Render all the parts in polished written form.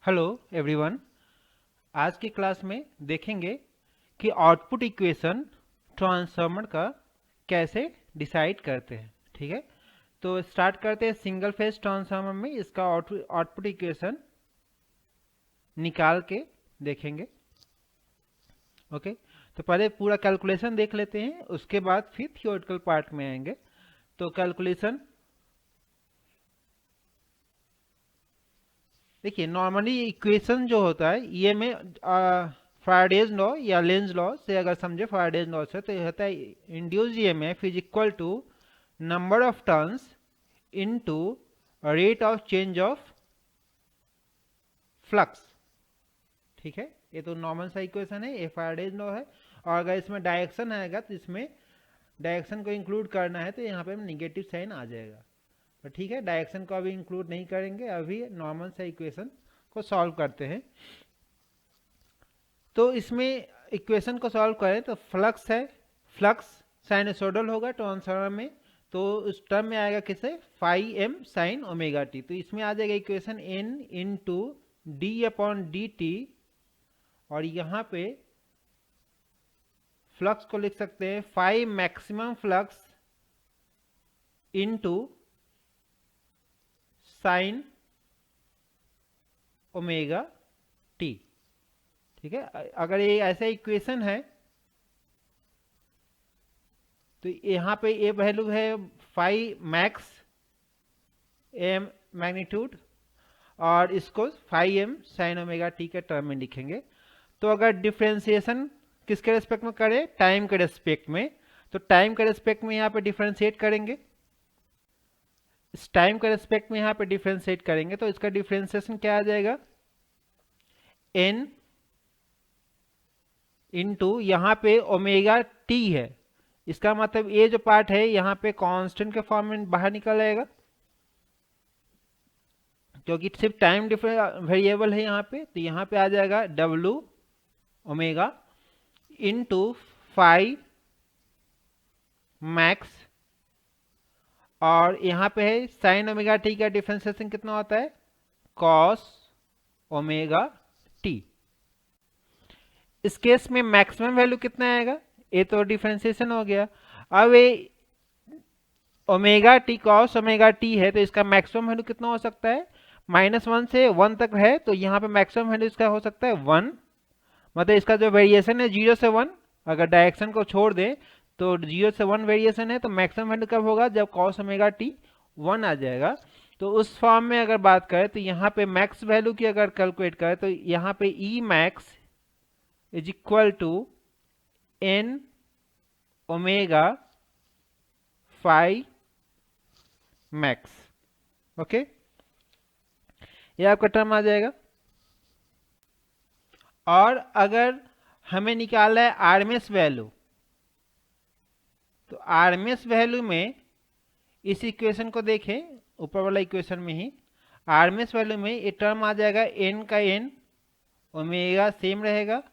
Hello everyone. आज की class में देखेंगे कि आउटपुट इक्वेशन ट्रांसफार्मर का कैसे डिसाइड करते हैं। ठीक है, तो स्टार्ट करते हैं। सिंगल फेज ट्रांसफार्मर में इसका आउटपुट इक्वेशन निकाल के देखेंगे। ओके, तो पहले पूरा कैलकुलेशन देख लेते हैं, उसके बाद फिर थियोरेटिकल पार्ट में आएंगे। तो कैलकुलेशन देखिए, नॉर्मली इक्वेशन जो होता है ये में फैराडेज लॉ या लेंज लॉ से अगर समझे, फैराडेज लॉ से, तो ये होता है induce EMF is equal to number of turns into rate of change of flux. ठीक है, ये तो नॉर्मल सा इक्वेशन है, ये फैराडेज लॉ है। और अगर इसमें डायरेक्शन आएगा तो इसमें डायरेक्शन को इंक्लूड करना है तो यहाँ पे निगेटिव साइन आ जाएगा। तो ठीक है, डायरेक्शन को अभी इंक्लूड नहीं करेंगे, अभी नॉर्मल सा इक्वेशन को सॉल्व करते हैं। तो इसमें इक्वेशन को सॉल्व करें तो फ्लक्स है, फ्लक्स साइनसोडल होगा ट्रांसफार्मर में, तो उस टर्म में आएगा किसे, phi M sine omega T. तो इसमें आ जाएगा equation N into D upon D T, और यहाँ पे फ्लक्स को लिख सकते हैं phi maximum flux into sine omega T. ठीक है, अगर ये ऐसा इक्वेशन है तो यहाँ पे ये वैल्यू है फाई मैक्स एम मैग्नीट्यूड, और इसको phi M sine omega T के टर्म में लिखेंगे। तो अगर डिफ्रेंसिएशन किसके रेस्पेक्ट में करें, टाइम के रेस्पेक्ट में, तो टाइम के रेस्पेक्ट में यहाँ पे डिफ्रेंशिएट करेंगे, इस टाइम के रेस्पेक्ट में यहाँ पे डिफ्रेंशिएट करेंगे तो इसका डिफ्रेंसिएशन क्या आ जाएगा, एन इंटू यहाँ पे ओमेगा टी है। इसका मतलब ये जो पार्ट है यहाँ पे कांस्टेंट के फॉर्म में बाहर निकल आएगा, क्योंकि सिर्फ टाइम वेरिएबल है यहाँ पे। तो यहाँ पे आ जाएगा W omega into phi max, और यहाँ पे है साइन ओमेगा टी का डिफ्रेंसिएशन कितना होता है, कॉस ओमेगा टी। इस केस में मैक्सिमम वैल्यू कितना आएगा, ये तो डिफ्रेंसिएशन हो गया। अब ये omega T cos omega T है, तो इसका मैक्सिमम वैल्यू कितना हो सकता है, -1 से 1 तक है, तो यहाँ पे मैक्सिमम वैल्यू इसका हो सकता है 1। मतलब इसका जो वेरिएशन है 0 से 1, अगर डायरेक्शन को छोड़ दें तो 0 से 1 वेरिएशन है, तो मैक्सिमम वैल्यू कब होगा, जब कॉस ओमेगा टी 1 आ जाएगा। तो उस फॉर्म में अगर बात करें तो यहाँ पे मैक्स वैल्यू की अगर कैलकुलेट करें तो यहाँ पे e max is equal to n omega phi max. Okay, ये आपका टर्म आ जाएगा। और अगर हमें निकालना है आरएमएस वैल्यू, तो आरएमएस वैल्यू में इस इक्वेशन को देखें, ऊपर वाला इक्वेशन में ही आरएमएस वैल्यू में ये टर्म आ जाएगा एन का एन, ओमेगा सेम रहेगा,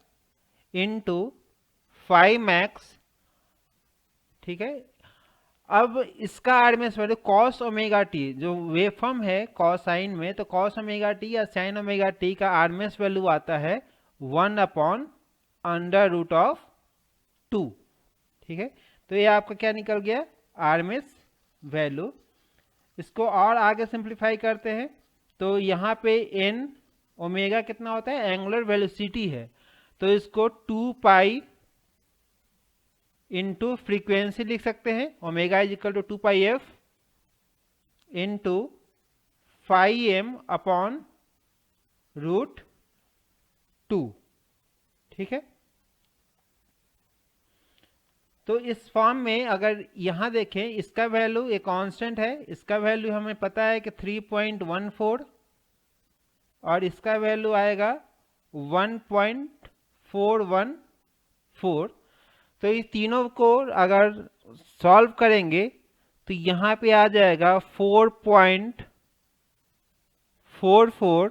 इनटू फाई मैक्स। ठीक है, अब इसका RMS value cos omega T, जो वेव फॉर्म है कॉसाइन में, तो कॉस ओमेगा टी या साइन ओमेगा टी का आरएमएस वैल्यू आता है 1/√2। ठीक है, तो ये आपका क्या निकल गया, आरएमएस वैल्यू। इसको और आगे सिंप्लीफाई करते हैं तो यहाँ पे एन ओमेगा कितना होता है, एंगुलर वेलोसिटी है, तो इसको 2 पाई इंटू फ्रीक्वेंसी लिख सकते हैं, omega is equal to 2 pi F into phi M upon √2। ठीक है, तो इस फॉर्म में अगर यहाँ देखें, इसका वैल्यू एक कांस्टेंट है, इसका वैल्यू हमें पता है कि 3.14, और इसका वैल्यू आएगा 1.414। तो इस तीनों को अगर सॉल्व करेंगे तो यहाँ पे आ जाएगा 4.44,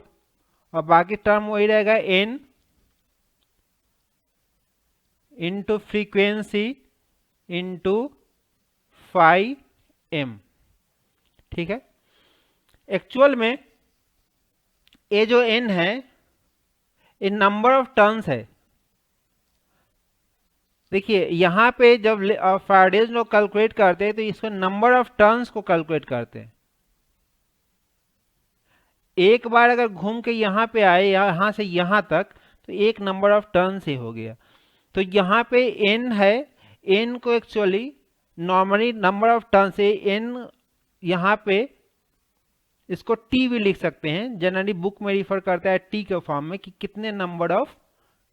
और बाकी टर्म वही रहेगा n into frequency into phi M. ठीक है, एक्चुअल में ये जो n है ये नंबर ऑफ टर्न्स है। देखिए यहाँ पे जब फैराडेज लोग कैलकुलेट करते हैं तो इसको नंबर ऑफ टर्न्स को कैलकुलेट करते हैं। एक बार अगर घूम के यहाँ पे आए, यहाँ से यहाँ तक, तो एक नंबर ऑफ टर्न से हो गया। तो यहाँ पे n है, n को actually normally number of turn से n, यहाँ पे इसको t भी लिख सकते हैं, जनरली बुक में रिफर करता है t के फॉर्म में कि कितने नंबर ऑफ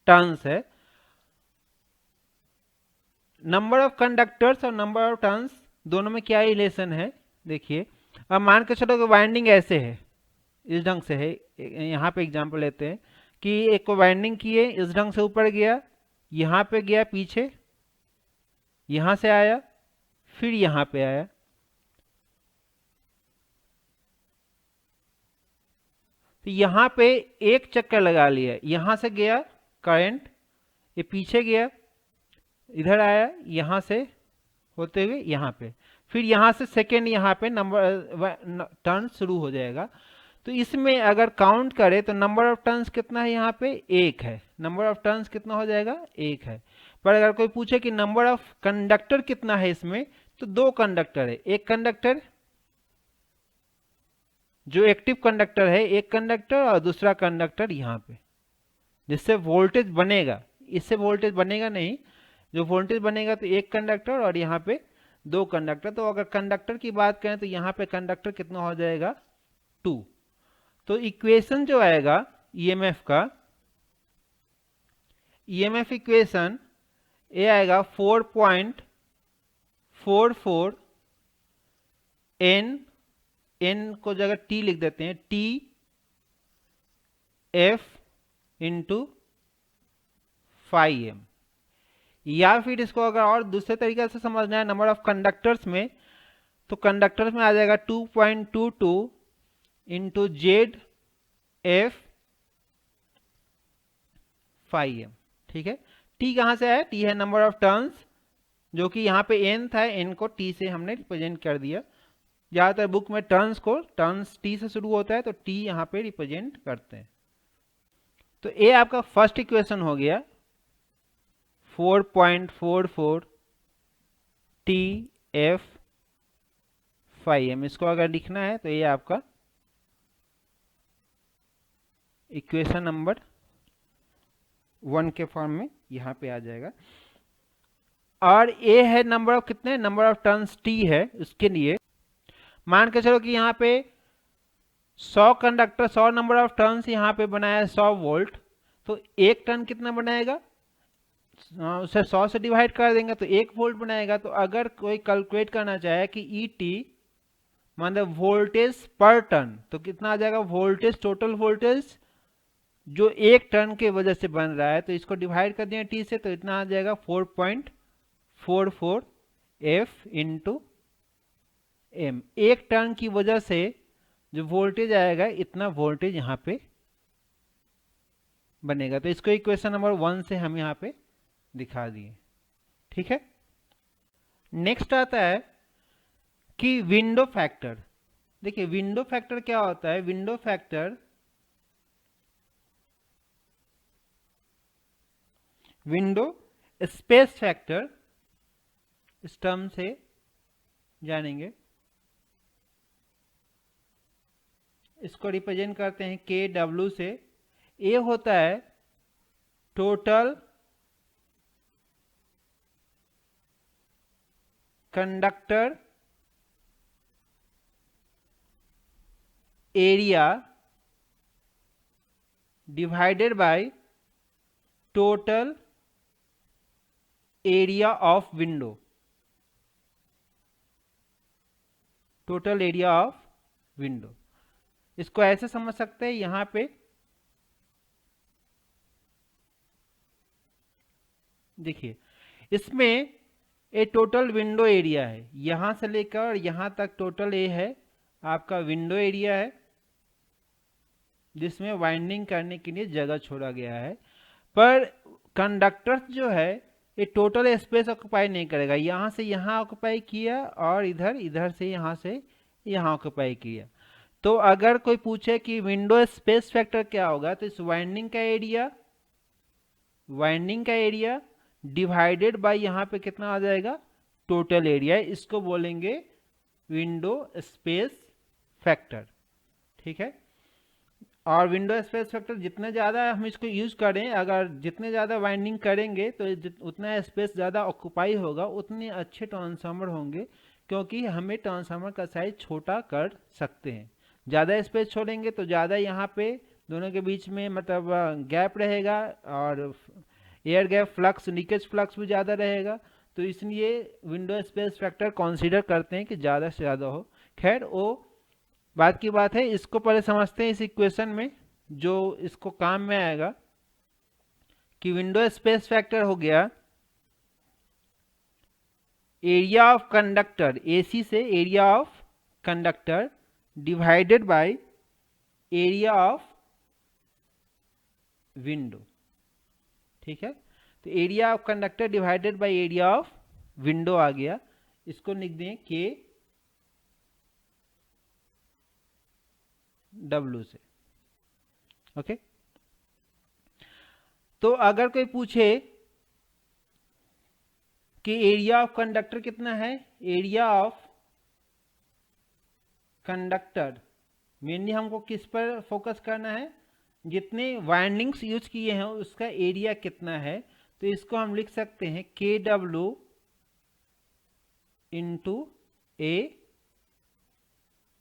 टर्न्स है। नंबर ऑफ कंडक्टर्स और नंबर ऑफ टर्न्स दोनों में क्या रिलेशन है देखिए। अब मान के चलो कि वाइंडिंग ऐसे है, इस ढंग से है, यहाँ पे एग्जांपल लेते हैं कि एक को वाइंडिंग किए, इस ढंग से ऊपर गया, यहाँ पे गया, पीछे यहाँ से आया, फिर यहाँ पे आया। तो यहाँ पे एक चक्कर लगा लिया, यहाँ से गया करंट, ये पीछे गया, इधर आया, यहाँ से होते हुए यहाँ पे, फिर यहाँ से सेकेंड यहाँ पे नंबर टर्न शुरू हो जाएगा। तो इसमें अगर काउंट करें तो नंबर ऑफ टर्न्स कितना है, यहाँ पे एक है, नंबर ऑफ टर्न्स कितना हो जाएगा, एक है। पर अगर कोई पूछे कि नंबर ऑफ कंडक्टर कितना है इसमें, तो दो कंडक्टर है, एक कंडक्टर जो एक्टिव कंडक्टर है, एक कंडक्टर, और दूसरा कंडक्टर यहाँ पे, जिससे वोल्टेज बनेगा। इससे वोल्टेज बनेगा नहीं, जो वोल्टेज बनेगा तो एक कंडक्टर और यहाँ पे दो कंडक्टर। तो अगर कंडक्टर की बात करें तो यहाँ पे कंडक्टर कितना हो जाएगा, 2। तो इक्वेशन जो आएगा ईएमएफ का, ईएमएफ इक्वेशन ये आएगा 4.44 n, n को जगह t लिख देते हैं, t f इंटू 5m। या फिर इसको अगर और दूसरे तरीके से समझना है नंबर ऑफ कंडक्टर्स में, तो कंडक्टर्स में आ जाएगा 2.22 इंटू जेड एफ 5m। ठीक है, t कहाँ से आया, t है नंबर ऑफ टर्न्स, जो कि यहाँ पे n था, n को t से हमने रिप्रेजेंट कर दिया। ज़्यादातर बुक में टर्न्स को, टर्न्स t से शुरू होता है तो t यहाँ पे रिप्रेजेंट करते हैं। तो ये आपका फर्स्ट इक्वेशन हो गया 4.44 TF 5m। इसको अगर लिखना है तो ये आपका इक्वेशन नंबर 1 के फॉर्म में यहाँ पे आ जाएगा। और ये है नंबर ऑफ कितने, नंबर ऑफ टर्न्स t है, उसके लिए मान के चलो कि यहाँ पे 100 कंडक्टर, 100 नंबर ऑफ टर्न्स यहाँ पे बनाया 100 वोल्ट, तो एक टर्न कितना बनाएगा, उसे 100 से डिवाइड कर देंगे तो 1 वोल्ट बनाएगा। तो अगर कोई कैलकुलेट करना चाहे कि ET मतलब वोल्टेज पर टर्न, तो कितना आ जाएगा, वोल्टेज, टोटल वोल्टेज जो एक टर्न के वजह से बन रहा है, तो इसको डिवाइड कर दिया T से, तो इतना आ जाएगा 4.44 F इंटू M। एक टर्न की वजह से जो वोल्टेज आएगा, इतना वोल्टेज यहाँ पे बनेगा। तो इसको इक्वेशन नंबर 1 से हम यहाँ पे दिखा दिए। ठीक है, नेक्स्ट आता है कि विंडो फैक्टर। देखिए विंडो फैक्टर क्या होता है, window factor window space factor, इस टर्म से जानेंगे। इसको रिप्रेजेंट करते हैं KW से। ये होता है total conductor area divided by total area of window, total area of window. इसको ऐसे समझ सकते हैं, यहां पे देखिए इसमें ये टोटल विंडो एरिया है, यहां से लेकर यहां तक टोटल ये है आपका विंडो एरिया है, जिसमें वाइंडिंग करने के लिए जगह छोड़ा गया है। पर कंडक्टर जो है ये टोटल स्पेस ऑक्युपाई नहीं करेगा, यहाँ से यहाँ ऑक्युपाई किया और इधर से यहाँ से यहाँ ऑक्युपाई किया। तो अगर कोई पूछे कि विंडो स्पेस फैक्टर क्या होगा, तो इस वाइंडिंग का एरिया डिवाइडेड बाय यहाँ पे कितना आ जाएगा, टोटल एरिया, इसको बोलेंगे विंडो स्पेस फैक्टर। ठीक है। और विंडो स्पेस फैक्टर जितने ज़्यादा हम इसको यूज करें, अगर जितने ज़्यादा वाइंडिंग करेंगे तो उतना स्पेस ज़्यादा ऑक्यूपाई होगा, उतने अच्छे ट्रांसफार्मर होंगे, क्योंकि हमें ट्रांसफार्मर का साइज छोटा कर सकते हैं। ज़्यादा स्पेस छोड़ेंगे तो ज़्यादा यहाँ पे दोनों के बीच में मतलब गैप रहेगा, और air gap flux, leakage flux भी ज़्यादा रहेगा। तो इसलिए विंडो स्पेस फैक्टर कंसीडर करते हैं कि ज़्यादा से ज़्यादा हो। खैर वो बात की बात है, इसको पहले समझते हैं इस इक्वेशन में जो इसको काम में आएगा, कि विंडो स्पेस फैक्टर हो गया एरिया ऑफ कंडक्टर, एसी से area of conductor divided by area of window. ठीक है। तो area of conductor divided by area of window आ गया, इसको लिख दें के डब्ल्यू से। ओके। तो अगर कोई पूछे कि एरिया ऑफ कंडक्टर कितना है, एरिया ऑफ कंडक्टर मेनली हमको किस पर फोकस करना है, जितने वाइंडिंग्स यूज किए हैं उसका एरिया कितना है। तो इसको हम लिख सकते हैं के डब्ल्यू इंटू ए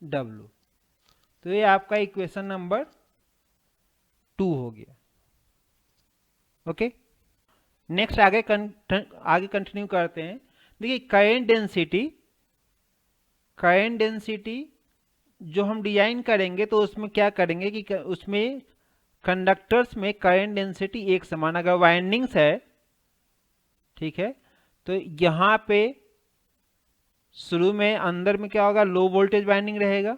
डब्ल्यू। तो ये आपका इक्वेशन नंबर 2 हो गया। ओके। नेक्स्ट आगे कंटिन्यू करते हैं। देखिए करंट डेंसिटी जो हम डिजाइन करेंगे तो उसमें क्या करेंगे कि उसमें कंडक्टर्स में करंट डेंसिटी एक समान, अगर वाइंडिंग्स है, ठीक है, तो यहाँ पे शुरू में अंदर में क्या होगा, लो वोल्टेज वाइंडिंग रहेगा,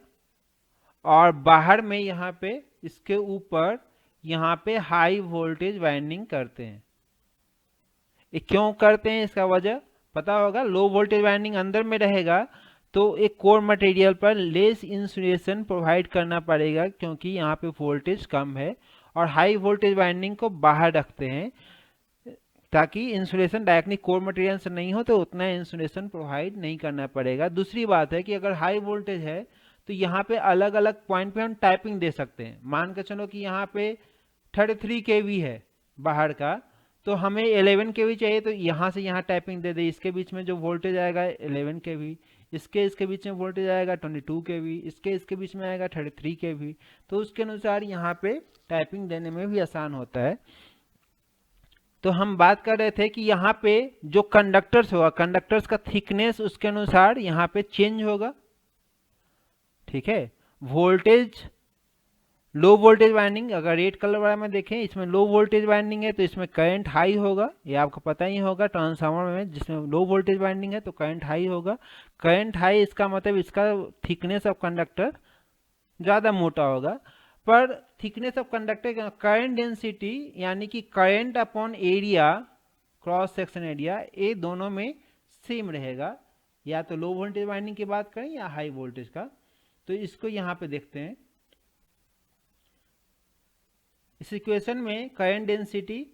और बाहर में यहाँ पे इसके ऊपर यहाँ पे हाई वोल्टेज वाइंडिंग करते हैं। ये क्यों करते हैं, इसका वजह पता होगा। लो वोल्टेज वाइंडिंग अंदर में रहेगा तो एक कोर मटेरियल पर लेस इंसुलेशन प्रोवाइड करना पड़ेगा, क्योंकि यहाँ पे वोल्टेज कम है, और हाई वोल्टेज वाइंडिंग को बाहर रखते हैं ताकि इंसुलेशन डायरेक्टली कोर मटेरियल से नहीं हो, तो उतना इंसुलेशन प्रोवाइड नहीं करना पड़ेगा। दूसरी बात है कि अगर हाई वोल्टेज है तो यहाँ पे अलग अलग पॉइंट पे हम टाइपिंग दे सकते हैं। मान के चलो कि यहाँ पे 33 kV है बाहर का, तो हमें 11 kV चाहिए, तो यहाँ से यहाँ टाइपिंग दे दे, इसके बीच में जो वोल्टेज आएगा 11 kV, इसके बीच में वोल्टेज आएगा 22 kV, इसके बीच में आएगा 33 kV। तो उसके अनुसार यहाँ पे टाइपिंग देने में भी आसान होता है। तो हम बात कर रहे थे कि यहाँ पे जो कंडक्टर्स होगा, कंडक्टर्स का थिकनेस उसके अनुसार यहाँ पे चेंज होगा। ठीक है। वोल्टेज, लो वोल्टेज वाइंडिंग, अगर रेड कलर वाला में देखें, इसमें लो वोल्टेज वाइंडिंग है तो इसमें करंट हाई होगा, ये आपको पता ही होगा। ट्रांसफार्मर में जिसमें लो वोल्टेज वाइंडिंग है तो करंट हाई होगा। करंट हाई इसका मतलब इसका थिकनेस ऑफ कंडक्टर ज़्यादा मोटा होगा। पर thickness of conductor, current density यानी कि current upon area, cross section area, ये दोनों में सेम रहेगा, या तो लो वोल्टेज वाइंडिंग की बात करें या हाई वोल्टेज का। तो इसको यहाँ पे देखते हैं, इस इक्वेशन में करंट डेंसिटी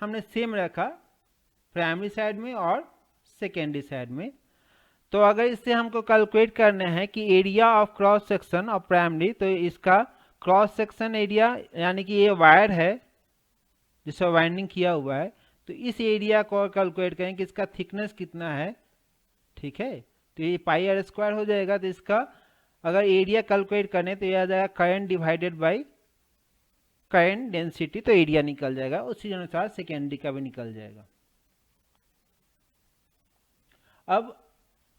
हमने सेम रखा प्राइमरी साइड में और सेकेंडरी साइड में। तो अगर इससे हमको कैलकुलेट करना है कि area of cross section of primary, तो इसका क्रॉस सेक्शन एरिया यानी कि ये वायर है जिससे वाइंडिंग किया हुआ है, तो इस एरिया को कैलकुलेट करें कि इसका थिकनेस कितना है। ठीक है। तो ये पाई आर स्क्वायर हो जाएगा। तो इसका अगर एरिया कैलकुलेट करें तो ये आ जाएगा current divided by current density, तो एरिया निकल जाएगा। उसी अनुसार सेकेंडरी का भी निकल जाएगा। अब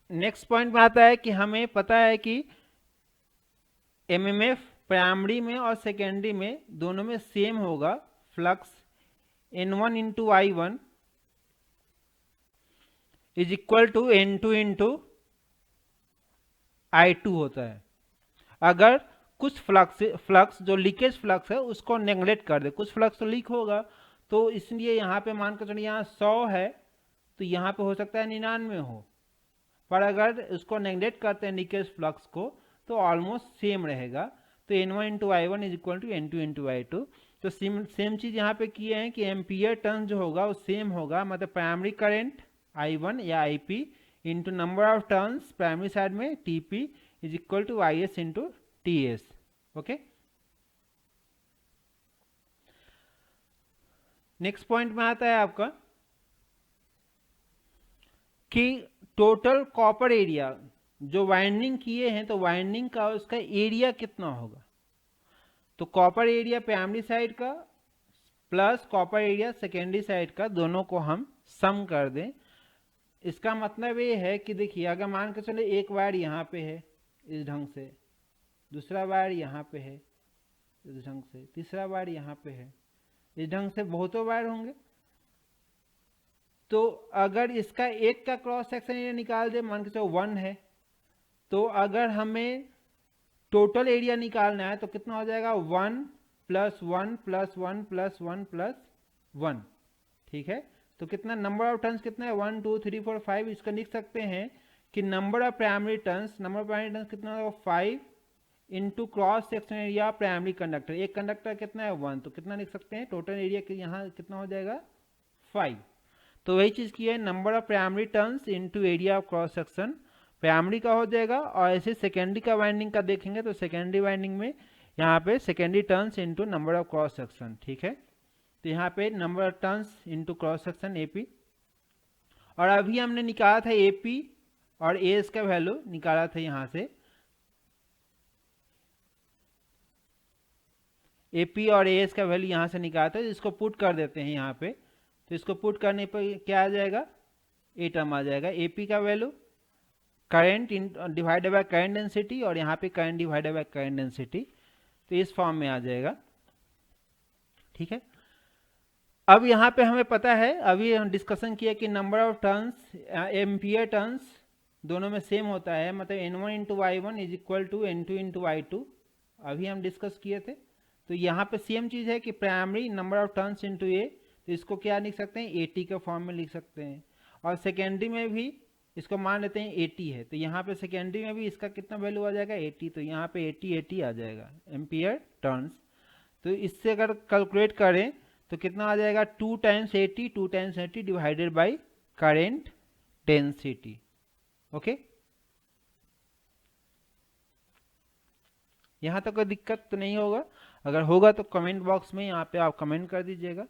नेक्स्ट पॉइंट में आता है कि हमें पता है कि एमएमएफ प्राइमरी में और सेकेंडरी में दोनों में सेम होगा। Flux N1 into I1 is equal to N2 into I2 होता है। अगर कुछ फ्लक्स जो लीकेज फ्लक्स है उसको नेग्लेक्ट कर दे, कुछ फ्लक्स तो लीक होगा, तो इसलिए यहाँ पे मान कर चलिए यहाँ 100 है तो यहाँ पे हो सकता है 99 हो। पर अगर उसको नेग्लेक्ट करते हैं लीकेज फ्लक्स को, तो ऑलमोस्ट सेम रहेगा। तो N1 into I one is equal to N2 into I two. तो सेम चीज़ यहाँ पे किए हैं कि एम्पियर टर्न जो होगा वो सेम होगा, मतलब प्राइमरी करंट I1 या IP into number of turns primary side में TP is equal to IS into TS। Okay, next point में आता है आपका कि टोटल कॉपर एरिया जो वाइंडिंग किए हैं, तो वाइंडिंग का उसका एरिया कितना होगा। तो कॉपर एरिया प्राइमरी साइड का plus copper area secondary side का, दोनों को हम सम कर दें। इसका मतलब ये है कि देखिए, अगर मान के चले एक वायर यहाँ पे है इस ढंग से, दूसरा वायर यहाँ पे है इस ढंग से, तीसरा वायर यहाँ पे है इस ढंग से, बहुतों वायर होंगे। तो अगर इसका एक का क्रॉस सेक्शन एरिया निकाल दे, मान के चलो 1 है, तो अगर हमें टोटल एरिया निकालना है तो कितना हो जाएगा 1 प्लस 1 प्लस 1 प्लस 1 प्लस 1। ठीक है, तो कितना नंबर ऑफ टर्न्स कितना है 1 2 3 4 5। इसका लिख सकते हैं कि नंबर ऑफ प्राइमरी टर्न्स कितना होगा 5 into cross section area primary conductor. एक कंडक्टर कितना है 1, तो कितना लिख सकते हैं टोटल एरिया के यहाँ कितना हो जाएगा 5। तो वही चीज़ की है, number of primary turns into area of cross section primary का हो जाएगा। और ऐसे सेकेंडरी का वाइंडिंग का देखेंगे तो सेकेंडरी वाइंडिंग में यहाँ पे secondary turns into number of cross section. ठीक है, तो यहाँ पे number of turns into cross section AP। और अभी हमने निकाला था AP और AS का वैल्यू निकाला था यहाँ से, AP और AS का वैल्यू यहाँ से निकाला था। इसको पुट कर देते हैं यहाँ पे, तो इसको पुट करने पर क्या आ जाएगा, ए टर्म आ जाएगा, AP का value current divided by current density, और यहाँ पे current divided by current density, तो इस फॉर्म में आ जाएगा। ठीक है, अब यहाँ पे हमें पता है, अभी हम डिस्कशन किया कि number of turns ampere turns दोनों में सेम होता है, मतलब N1 into I one is equal to N2 into I two, अभी हम डिस्कस किए थे। तो यहाँ पे सेम चीज़ है कि primary number of turns into a, तो इसको क्या लिख सकते हैं AT के फॉर्म में लिख सकते हैं। और सेकेंडरी में भी इसको मान लेते हैं 80 है, तो यहाँ पे सेकेंडरी में भी इसका कितना वैल्यू आ जाएगा 80, तो यहाँ पे 80 आ जाएगा एम्पियर टर्न्स। तो इससे अगर कैलकुलेट करें तो कितना आ जाएगा 2 times 80 divided by current density. Okay, यहाँ तक कोई दिक्कत तो नहीं होगा, अगर होगा तो कमेंट बॉक्स में यहाँ पे आप कमेंट कर दीजिएगा।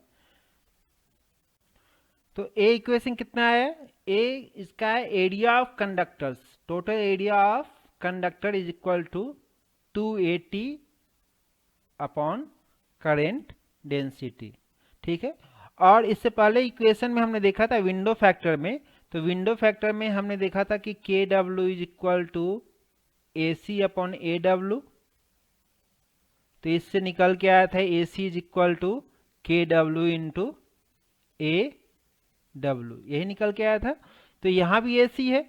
तो ए इक्वेशन कितना है, ए इसका है area of conductors, total area of conductor is equal to 280 upon current density. ठीक है, और इससे पहले इक्वेशन में हमने देखा था विंडो फैक्टर में, तो विंडो फैक्टर में हमने देखा था कि KW is equal to AC upon AW। तो इससे निकल के आया था AC is equal to KW into AW, यही निकल के आया था। तो यहाँ भी AC है,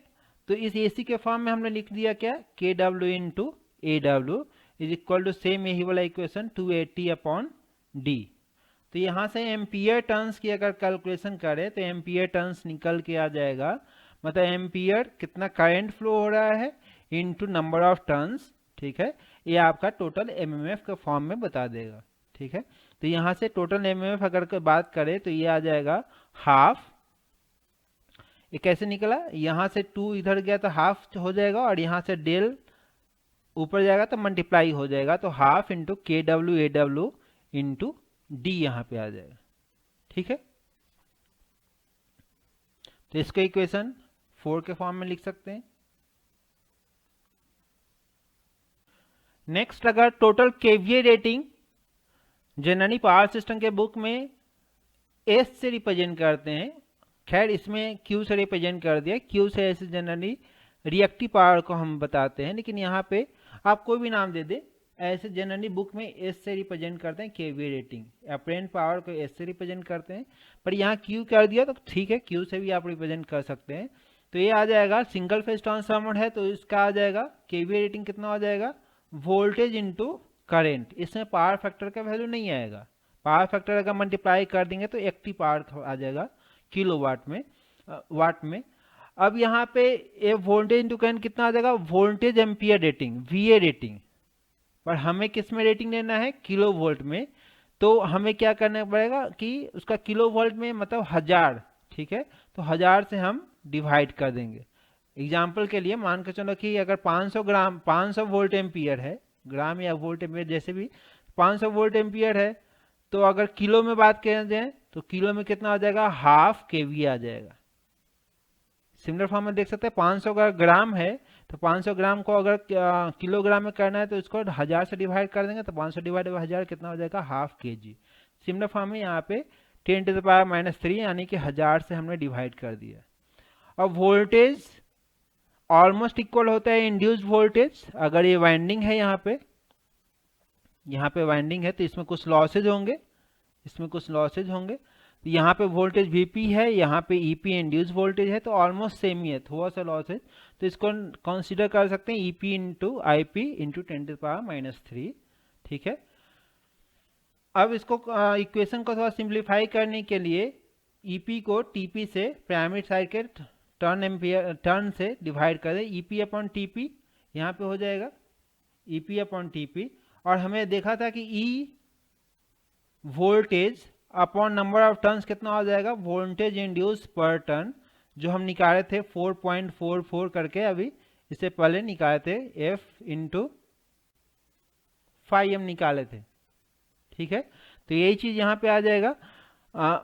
तो इस AC के फॉर्म में हमने लिख दिया क्या KW into AW is equal to same यही वाला इक्वेशन 280 अपॉन D। तो यहाँ से एम्पियर टर्न्स की अगर कैलकुलेशन करें तो एम्पियर टर्न्स निकल के आ जाएगा, मतलब एम्पियर कितना करंट फ्लो हो रहा है इनटू नंबर ऑफ टर्न्स। ठीक है, ये आपका टोटल MMF के फॉर्म में बता देगा। ठीक है, तो यहाँ से टोटल MMF अगर बात करें तो ये आ जाएगा हाफ। ये कैसे निकला, यहाँ से 2 इधर गया तो हाफ हो जाएगा, और यहाँ से डेल ऊपर जाएगा तो मल्टीप्लाई हो जाएगा, तो half into KW AW into D यहाँ पे आ जाएगा। ठीक है, तो इसको इक्वेशन 4 के फॉर्म में लिख सकते हैं। नेक्स्ट, अगर total KVA rating generally power system के बुक में S से रिप्रेजेंट करते हैं, खैर इसमें Q से रिप्रेजेंट कर दिया, Q से ऐसे जनरली रिएक्टिव पावर को हम बताते हैं, लेकिन यहाँ पे आप कोई भी नाम दे दे, ऐसे जनरली बुक में S से रिप्रेजेंट करते हैं KVA रेटिंग, अपरेंट पावर को S से रिप्रेजेंट करते हैं, पर यहाँ Q कर दिया तो ठीक है, Q से भी आप रिप्रेजेंट कर सकते हैं। तो ये आ जाएगा सिंगल फेज ट्रांसफार्मर है, तो इसका आ जाएगा KVA रेटिंग कितना आ जाएगा वोल्टेज इंटू करेंट, इसमें पावर फैक्टर का वैल्यू नहीं आएगा। पावर फैक्टर अगर मल्टीप्लाई कर देंगे तो एक्टिव पावर आ जाएगा किलोवाट में, वाट में। अब यहाँ पे ये वोल्टेज इंटू करंट कितना आ जाएगा, वोल्टेज एम्पियर रेटिंग, वीए रेटिंग, पर हमें किस में रेटिंग लेना है, किलो वोल्ट में। तो हमें क्या करना पड़ेगा कि उसका किलो वोल्ट में मतलब 1000, ठीक है, तो 1000 से हम डिवाइड कर देंगे। एग्जाम्पल के लिए मान के चलो कि अगर 500 ग्राम 500 वोल्ट एम्पियर है, ग्राम या वोल्ट एम्पियर जैसे भी 500 वोल्ट एम्पियर है, तो अगर किलो में बात करें जाए तो किलो में कितना आ जाएगा, हाफ केवी आ जाएगा। सिमिलर फॉर्म में देख सकते हैं 500 का ग्राम है तो 500 ग्राम को अगर किलोग्राम में करना है तो इसको 1000 से डिवाइड कर देंगे, तो 500 डिवाइड बाई 1000 कितना हो जाएगा, हाफ केजी। सिमिलर फॉर्म में यहाँ पे 10⁻³ यानी कि 1000 से हमने डिवाइड कर दिया। अब वोल्टेज ऑलमोस्ट इक्वल होता है इंड्यूस्ड वोल्टेज। अगर ये वाइंडिंग है, यहाँ पे वाइंडिंग है तो इसमें कुछ लॉसेज होंगे, तो यहाँ पे वोल्टेज Vp है, यहाँ पे EP इंड्यूस वोल्टेज है, तो ऑलमोस्ट सेम ही है, थोड़ा सा लॉस है, तो इसको कंसीडर कर सकते हैं EP इंटू IP इंटू 10⁻³ ठीक है। अब इसको इक्वेशन को थोड़ा सिंप्लीफाई करने के लिए EP को TP से, प्राइमरी साइड के टर्न से डिवाइड कर दें, EP अपॉन TP यहाँ पे हो जाएगा EP अपॉन TP। और हमें देखा था कि E voltage upon number of turns कितना हो जाएगा, वोल्टेज इंड्यूस पर टर्न, जो हम निकाले थे 4.44 करके, अभी इससे पहले निकाले थे F इंटू 5M निकाले थे, ठीक है। तो यही चीज यहाँ पे आ जाएगा।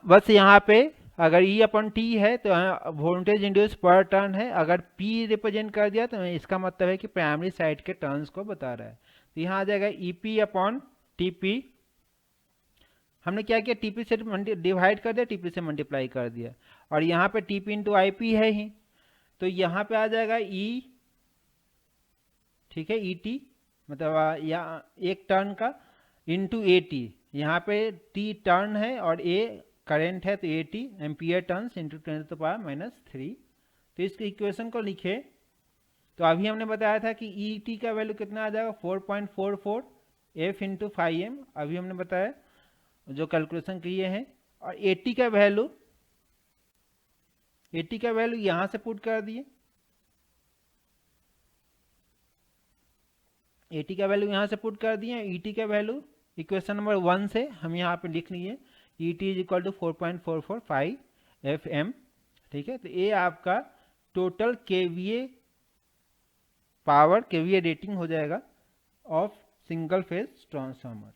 बस यहाँ पे अगर E अपॉन T है तो वोल्टेज इंड्यूस पर टर्न है, अगर P रिप्रेजेंट कर दिया तो इसका मतलब है कि प्राइमरी साइड के टर्न्स को बता रहा है। तो यहाँ आ जाएगा EP अपॉन TP, हमने क्या किया, TP से डिवाइड कर दिया, TP से मल्टीप्लाई कर दिया, और यहाँ पे TP इंटू IP है ही, तो यहाँ पे आ जाएगा E, ठीक है, ET मतलब यहाँ एक टर्न का इंटू AT, यहाँ पे T टर्न है और A करंट है, तो AT एम्पियर टर्न्स इंटू 10⁻³ तो इस इक्वेशन को लिखे तो अभी हमने बताया था कि ET का वैल्यू कितना आ जाएगा, 4.44 F इंटू 5M, अभी हमने बताया जो कैलकुलेशन किए हैं। और 80 का वैल्यू यहां से पुट कर दिए, 80 का वैल्यू यहां से पुट कर दिए। ET का वैल्यू इक्वेशन नंबर 1 से हम यहाँ पे लिख लिए, ET is equal to 4.445 FM, ठीक है। तो ये आपका total KVA power, KVA rating हो जाएगा of single phase transformer.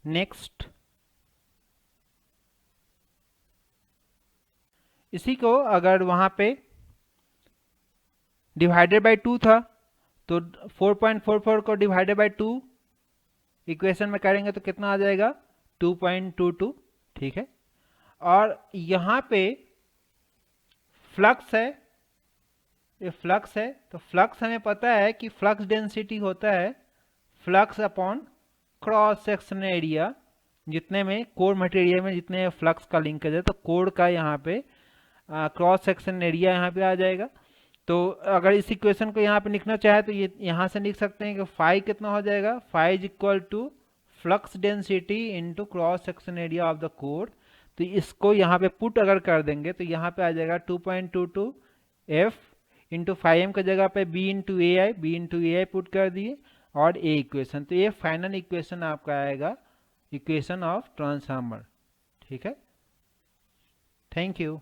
Next, इसी को अगर वहां पे डिवाइडेड बाय 2 था तो 4.44 को डिवाइडेड बाय 2 इक्वेशन में करेंगे तो कितना आ जाएगा, 2.22, ठीक है। और यहाँ पे फ्लक्स है, ये फ्लक्स है, तो फ्लक्स हमें पता है कि फ्लक्स डेंसिटी होता है flux upon cross section area, जितने में कोर मटेरियल में जितने फ्लक्स का लिंकेज है, तो कोर का यहाँ पे क्रॉस सेक्शन एरिया यहाँ पे आ जाएगा। तो अगर इस इक्वेशन को यहाँ पे लिखना चाहे तो ये यहाँ से लिख सकते हैं कि फाई कितना हो जाएगा, phi is equal to flux density into cross section area of the core. तो इसको यहाँ पे पुट अगर कर देंगे तो यहाँ पे आ जाएगा 2.22 F इंटू 5M की जगह पे B इंटू ए पुट कर दिए और ए इक्वेशन। तो ये फाइनल इक्वेशन आपका आएगा इक्वेशन ऑफ ट्रांसफार्मर, ठीक है। Thank you.